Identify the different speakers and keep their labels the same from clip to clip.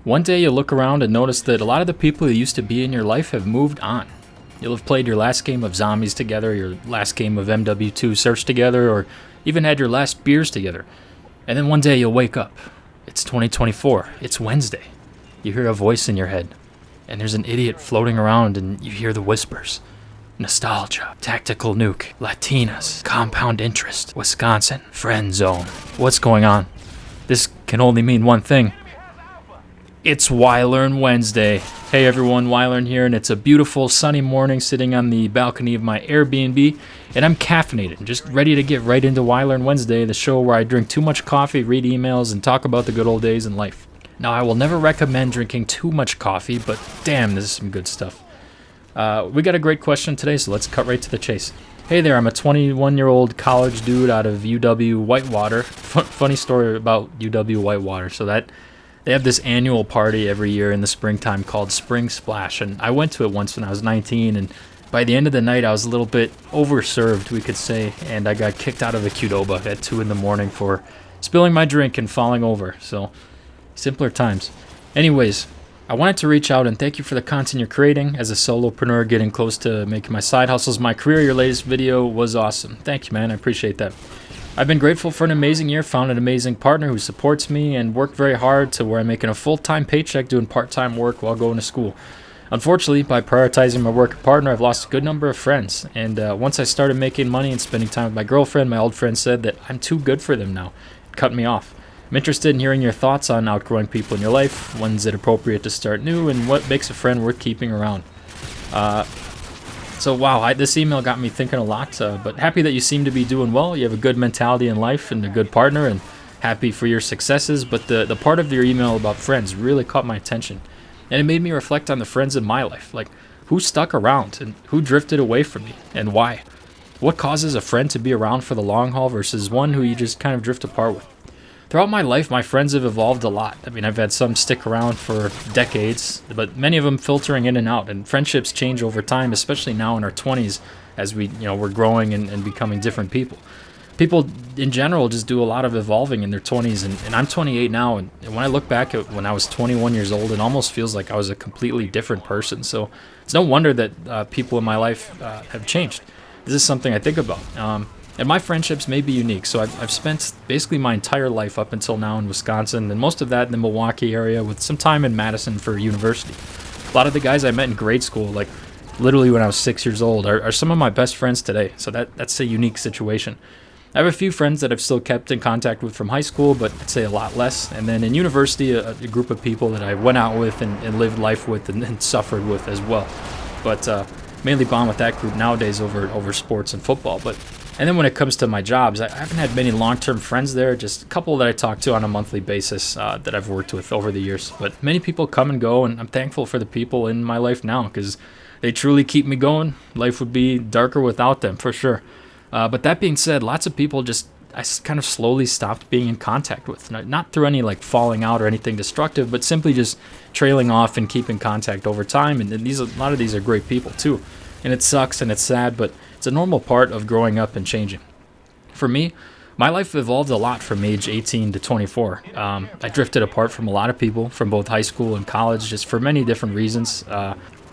Speaker 1: One day you'll look around and notice that a lot of the people who used to be in your life have moved on. You'll have played your last game of zombies together, your last game of MW2 search together, or even had your last beers together. And then one day you'll wake up. It's 2024. It's Wednesday. You hear a voice in your head, and there's an idiot floating around, and you hear the whispers. Nostalgia, tactical nuke, Latinas, compound interest, Wisconsin, friend zone. What's going on? This can only mean one thing. It's Whylearn Wednesday. Hey everyone, Whylearn here, and it's a beautiful sunny morning sitting on the balcony of my Airbnb, and I'm caffeinated, just ready to get right into Whylearn Wednesday, the show where I drink too much coffee, read emails, and talk about the good old days in life. Now, I will never recommend drinking too much coffee, but damn, this is some good stuff. We got a great question today, so let's cut right to the chase. Hey there, I'm a 21-year-old college dude out of UW Whitewater. Funny story about UW Whitewater. So they have this annual party every year in the springtime called Spring Splash, and I went to it once when I was 19, and by the end of the night I was a little bit overserved, we could say, and I got kicked out of the Qdoba at 2 in the morning for spilling my drink and falling over. So, simpler times. Anyways, I wanted to reach out and thank you for the content you're creating. As a solopreneur getting close to making my side hustles my career, your latest video was awesome. Thank you, man. I appreciate that. I've been grateful for an amazing year, found an amazing partner who supports me, and worked very hard to where I'm making a full-time paycheck doing part-time work while going to school. Unfortunately, by prioritizing my work and partner, I've lost a good number of friends. And once I started making money and spending time with my girlfriend, my old friend said that I'm too good for them now. It cut me off. I'm interested in hearing your thoughts on outgrowing people in your life. When's it appropriate to start new, and what makes a friend worth keeping around? So wow, this email got me thinking a lot, but happy that you seem to be doing well. You have a good mentality in life and a good partner, and happy for your successes. But the part of your email about friends really caught my attention, and it made me reflect on the friends in my life. Like, who stuck around and who drifted away from me, and why? What causes a friend to be around for the long haul versus one who you just kind of drift apart with? Throughout my life, my friends have evolved a lot. I mean, I've had some stick around for decades, but many of them filtering in and out. And friendships change over time, especially now in our 20s, as we're growing and becoming different people. People in general just do a lot of evolving in their 20s, and I'm 28 now. And when I look back at when I was 21 years old, it almost feels like I was a completely different person. So it's no wonder that people in my life have changed. This is something I think about. And my friendships may be unique. So I've spent basically my entire life up until now in Wisconsin, and most of that in the Milwaukee area, with some time in Madison for university. A lot of the guys I met in grade school, like literally when I was 6 years old, are some of my best friends today. So that's a unique situation. I have a few friends that I've still kept in contact with from high school, but I'd say a lot less. And then in university, a group of people that I went out with and lived life with and suffered with as well. But mainly bond with that group nowadays over sports and football. And then when it comes to my jobs, I haven't had many long-term friends there, just a couple that I talk to on a monthly basis that I've worked with over the years. But many people come and go, and I'm thankful for the people in my life now because they truly keep me going. Life would be darker without them, for sure. But that being said, lots of people I kind of slowly stopped being in contact with. Not through any like falling out or anything destructive, but simply just trailing off and keeping contact over time. And a lot of these are great people too. And it sucks and it's sad, but it's a normal part of growing up and changing. For me, my life evolved a lot from age 18 to 24. I drifted apart from a lot of people from both high school and college, just for many different reasons.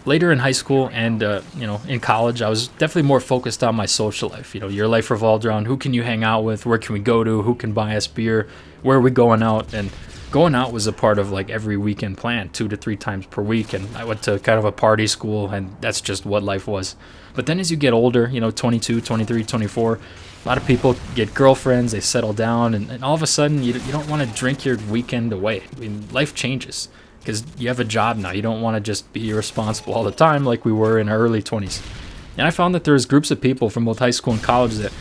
Speaker 1: Later in high school and in college, I was definitely more focused on my social life. Your life revolved around who can you hang out with, where can we go to, who can buy us beer, where are we going out, and going out was a part of like every weekend plan, 2 to 3 times per week. And I went to kind of a party school, and that's just what life was. But then as you get older, 22, 23, 24, a lot of people get girlfriends, they settle down, and all of a sudden you don't want to drink your weekend away. I mean, life changes because you have a job now. You don't want to just be irresponsible all the time like we were in our early 20s. And I found that there was groups of people from both high school and college that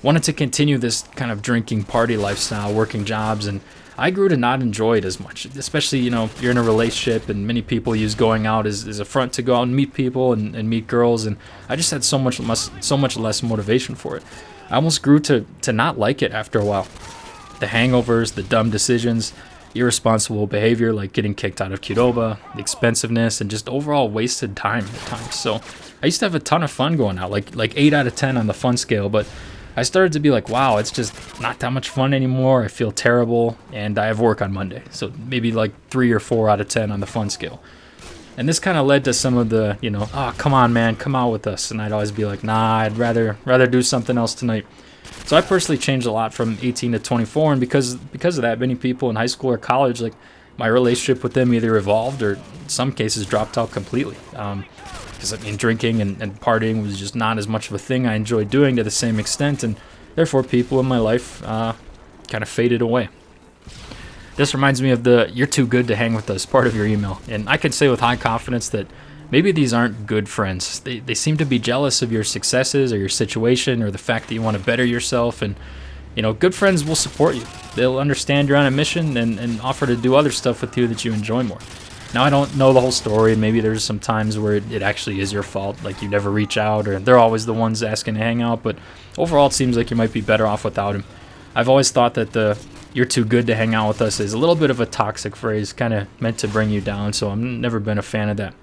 Speaker 1: wanted to continue this kind of drinking party lifestyle, working jobs, and I grew to not enjoy it as much, especially, you're in a relationship and many people use going out as a front to go out and meet people and meet girls, and I just had so much less motivation for it. I almost grew to not like it after a while. The hangovers, the dumb decisions, irresponsible behavior like getting kicked out of Qdoba, the expensiveness, and just overall wasted time at times. So I used to have a ton of fun going out, like 8 out of 10 on the fun scale, but I started to be like, wow, it's just not that much fun anymore. I feel terrible, and I have work on Monday. So maybe like 3 or 4 out of 10 on the fun scale. And this kind of led to some of the, oh, come on, man, come out with us. And I'd always be like, nah, I'd rather do something else tonight. So I personally changed a lot from 18 to 24, and because of that, many people in high school or college, like, my relationship with them either evolved or in some cases dropped out completely. Because drinking and partying was just not as much of a thing I enjoyed doing to the same extent, and therefore people in my life kind of faded away. This reminds me of the "you're too good to hang with us" part of your email, and I could say with high confidence that maybe these aren't good friends. They seem to be jealous of your successes or your situation or the fact that you want to better yourself, and good friends will support you. They'll understand you're on a mission and offer to do other stuff with you that you enjoy more. Now, I don't know the whole story. Maybe there's some times where it actually is your fault, like you never reach out, or they're always the ones asking to hang out, but overall it seems like you might be better off without him. I've always thought that the "you're too good to hang out with us" is a little bit of a toxic phrase, kind of meant to bring you down, so I've never been a fan of that.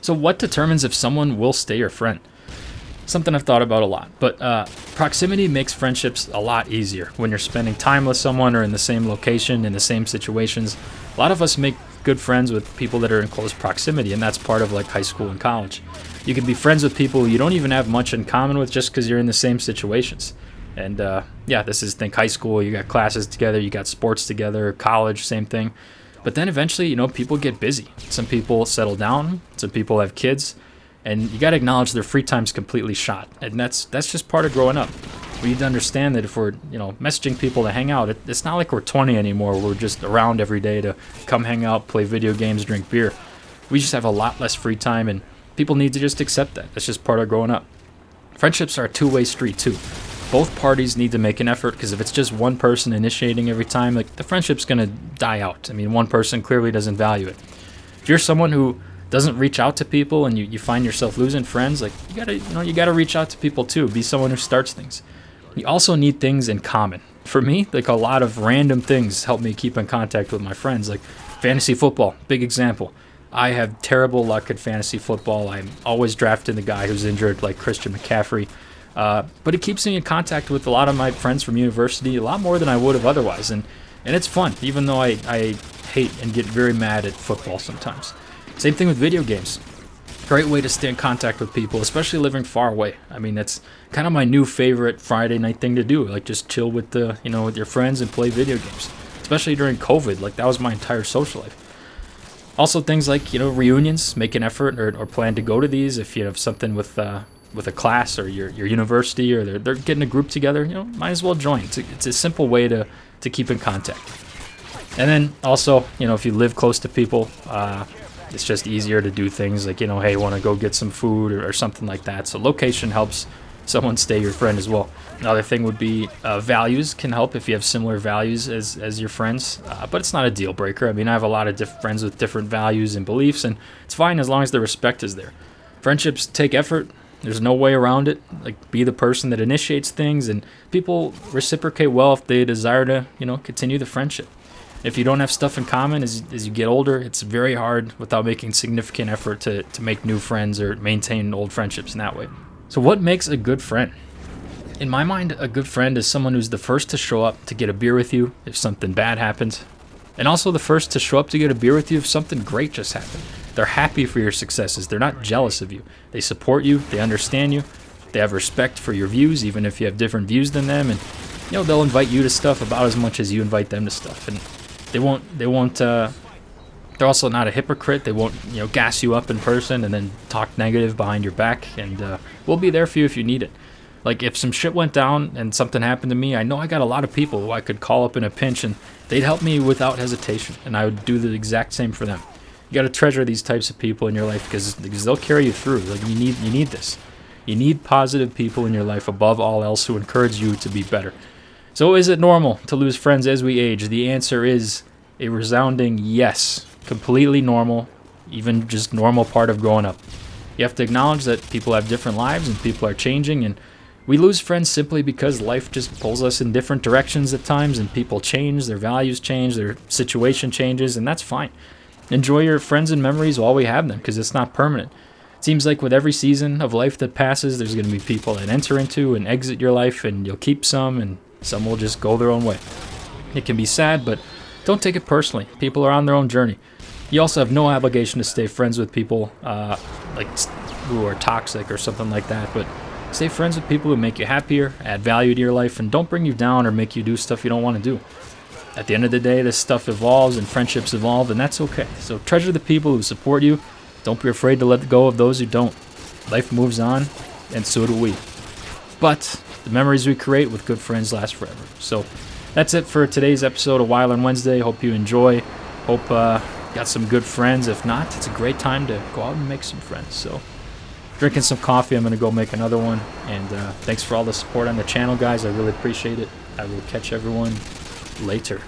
Speaker 1: So what determines if someone will stay your friend? Something I've thought about a lot, but proximity makes friendships a lot easier when you're spending time with someone or in the same location, in the same situations. A lot of us make good friends with people that are in close proximity, and that's part of like high school and college. You can be friends with people you don't even have much in common with just because you're in the same situations. And this is, think high school, you got classes together, you got sports together, college, same thing. But then eventually, people get busy. Some people settle down, some people have kids, and you got to acknowledge their free time's completely shot. And that's just part of growing up. We need to understand that if we're, messaging people to hang out, it's not like we're 20 anymore. We're just around every day to come hang out, play video games, drink beer. We just have a lot less free time, and people need to just accept that. That's just part of growing up. Friendships are a two-way street, too. Both parties need to make an effort, because if it's just one person initiating every time, like, the friendship's going to die out. One person clearly doesn't value it. If you're someone who doesn't reach out to people and you find yourself losing friends, like, you gotta reach out to people too. Be someone who starts things. You also need things in common. For me, like, a lot of random things help me keep in contact with my friends, like fantasy football, big example. I have terrible luck at fantasy football. I'm always drafting the guy who's injured, like Christian McCaffrey. But it keeps me in contact with a lot of my friends from university, a lot more than I would have otherwise. And it's fun, even though I hate and get very mad at football sometimes. Same thing with video games. Great way to stay in contact with people, especially living far away. That's kind of my new favorite Friday night thing to do. Like, just chill with with your friends and play video games. Especially during COVID, like, that was my entire social life. Also, things like, reunions, make an effort or plan to go to these. If you have something with a class or your university, or they're getting a group together, might as well join. It's a simple way to keep in contact. And then also, if you live close to people, it's just easier to do things like, hey, want to go get some food or something like that. So location helps someone stay your friend as well. Another thing would be values can help if you have similar values as your friends, but it's not a deal breaker. I have a lot of friends with different values and beliefs, and it's fine as long as the respect is there. Friendships take effort. There's no way around it. Like, be the person that initiates things, and people reciprocate well if they desire to, continue the friendship. If you don't have stuff in common as you get older, it's very hard without making significant effort to make new friends or maintain old friendships in that way. So what makes a good friend? In my mind, a good friend is someone who's the first to show up to get a beer with you if something bad happens, and also the first to show up to get a beer with you if something great just happened. They're happy for your successes. They're not jealous of you. They support you. They understand you. They have respect for your views, even if you have different views than them, and they'll invite you to stuff about as much as you invite them to stuff. And they're also not a hypocrite. They won't, gas you up in person and then talk negative behind your back, and we'll be there for you if you need it. Like, if some shit went down and something happened to me, I know I got a lot of people who I could call up in a pinch, and they'd help me without hesitation, and I would do the exact same for them. You got to treasure these types of people in your life because they'll carry you through. Like, you need this. You need positive people in your life above all else who encourage you to be better. So is it normal to lose friends as we age? The answer is a resounding yes. Completely normal, even just normal part of growing up. You have to acknowledge that people have different lives and people are changing, and we lose friends simply because life just pulls us in different directions at times, and people change, their values change, their situation changes, and that's fine. Enjoy your friends and memories while we have them, because it's not permanent. Seems like with every season of life that passes, there's going to be people that enter into and exit your life, and you'll keep some, and some will just go their own way. It can be sad, but don't take it personally. People are on their own journey. You also have no obligation to stay friends with people who are toxic or something like that, but stay friends with people who make you happier, add value to your life, and don't bring you down or make you do stuff you don't want to do. At the end of the day, this stuff evolves and friendships evolve, and that's okay. So treasure the people who support you. Don't be afraid to let go of those who don't. Life moves on, and so do we. But the memories we create with good friends last forever. So that's it for today's episode of Whylearn Wednesday. Hope you enjoy. Hope you got some good friends. If not, it's a great time to go out and make some friends. So drinking some coffee. I'm going to go make another one. And thanks for all the support on the channel, guys. I really appreciate it. I will catch everyone later.